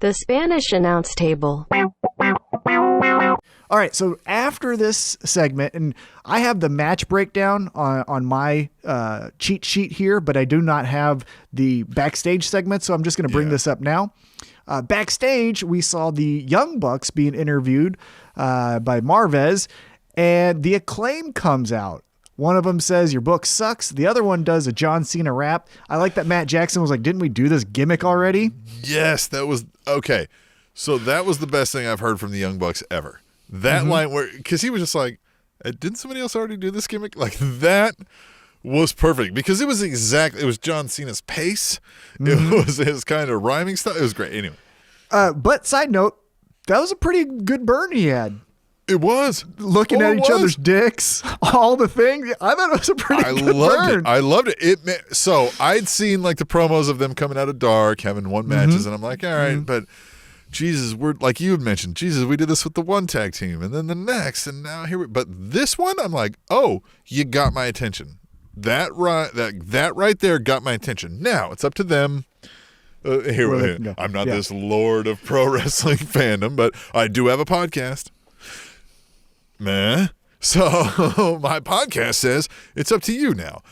The Spanish announce table. All right, so after this segment, and I have the match breakdown on my cheat sheet here, but I do not have the backstage segment, so I'm just going to bring this up now. Backstage, we saw the Young Bucks being interviewed by Marvez, and the Acclaim comes out. One of them says, your book sucks. The other one does a John Cena rap. I like that Matt Jackson was like, didn't we do this gimmick already? Yes, that was, okay. So that was the best thing I've heard from the Young Bucks ever. That line where, because he was just like, didn't somebody else already do this gimmick? Like, that was perfect because it was John Cena's pace. It was his kind of rhyming style. It was great. Anyway. But side note, that was a pretty good burn he had. It was. Looking at each other's dicks, all the things. I thought it was a pretty good burn. I loved it. So I'd seen like the promos of them coming out of dark, having one matches, and I'm like, all right, but Jesus, we're like you had mentioned, Jesus, we did this with the one tag team and then the next, and now here but this one, I'm like, oh, you got my attention. That right there got my attention. Now it's up to them. I'm not this lord of pro wrestling fandom, but I do have a podcast. Meh. So my podcast says it's up to you now.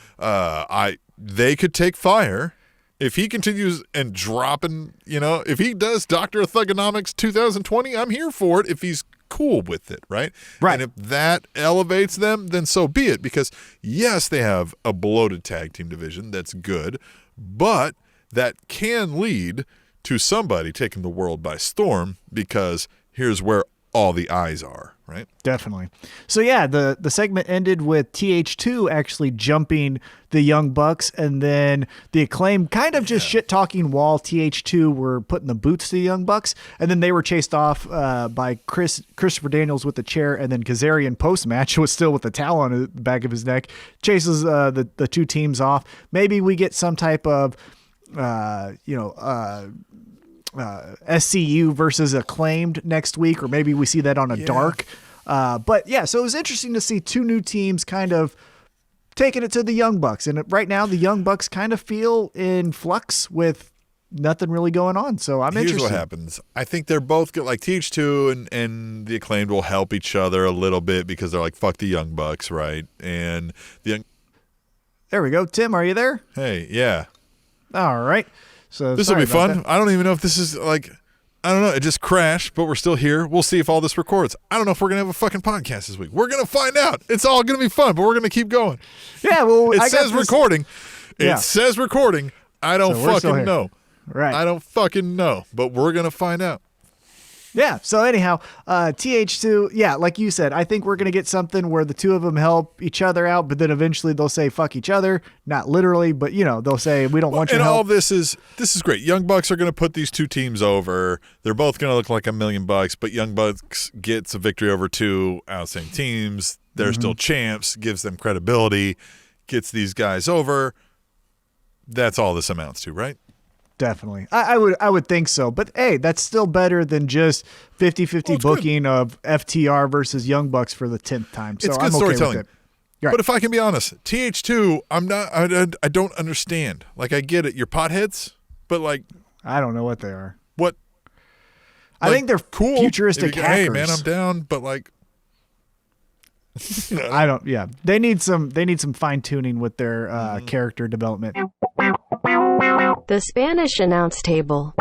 They could take fire if he continues and dropping, if he does Dr. Thugonomics 2020, I'm here for it if he's cool with it, right? Right. And if that elevates them, then so be it. Because yes, they have a bloated tag team division that's good, but that can lead to somebody taking the world by storm because here's where all the eyes are, right? Definitely. So yeah, the segment ended with TH2 actually jumping the Young Bucks, and then the Acclaim kind of just shit talking while TH2 were putting the boots to the Young Bucks, and then they were chased off by Christopher Daniels with the chair, and then Kazarian post match was still with the towel on the back of his neck, chases the two teams off. Maybe we get some type of SCU versus Acclaimed next week, or maybe we see that on a dark. But yeah, so it was interesting to see two new teams kind of taking it to the Young Bucks. And right now the Young Bucks kind of feel in flux with nothing really going on. So I'm interested. Here's what happens. I think they're both good. Like TH2 and the Acclaimed will help each other a little bit because they're like, fuck the Young Bucks, right? And there we go. Tim, are you there? Hey, yeah. All right. So this will be fun. I don't even know if this is like, I don't know. It just crashed, but we're still here. We'll see if all this records. I don't know if we're going to have a fucking podcast this week. We're going to find out. It's all going to be fun, but we're going to keep going. Yeah, well, it says recording. It says recording. I don't fucking know. Right. I don't fucking know, but we're going to find out. Yeah. So anyhow, TH2, yeah, like you said, I think we're going to get something where the two of them help each other out, but then eventually they'll say fuck each other. Not literally, but they'll say we don't want your help. And all this is great. Young Bucks are going to put these two teams over. They're both going to look like $1 million, but Young Bucks gets a victory over two outstanding teams. They're still champs, gives them credibility, gets these guys over. That's all this amounts to, right? Definitely. I would think so. But hey, that's still better than just 50-50 booking of FTR versus Young Bucks for the 10th time. So it's good I'm storytelling. Okay with it. Right. But if I can be honest, TH2, I don't understand. Like, I get it. You're potheads, but like, I don't know what they are. What? I think they're cool. Futuristic hackers. Hey man, I'm down, but like, I don't. Yeah, they need some fine tuning with their character development. The Spanish announce table.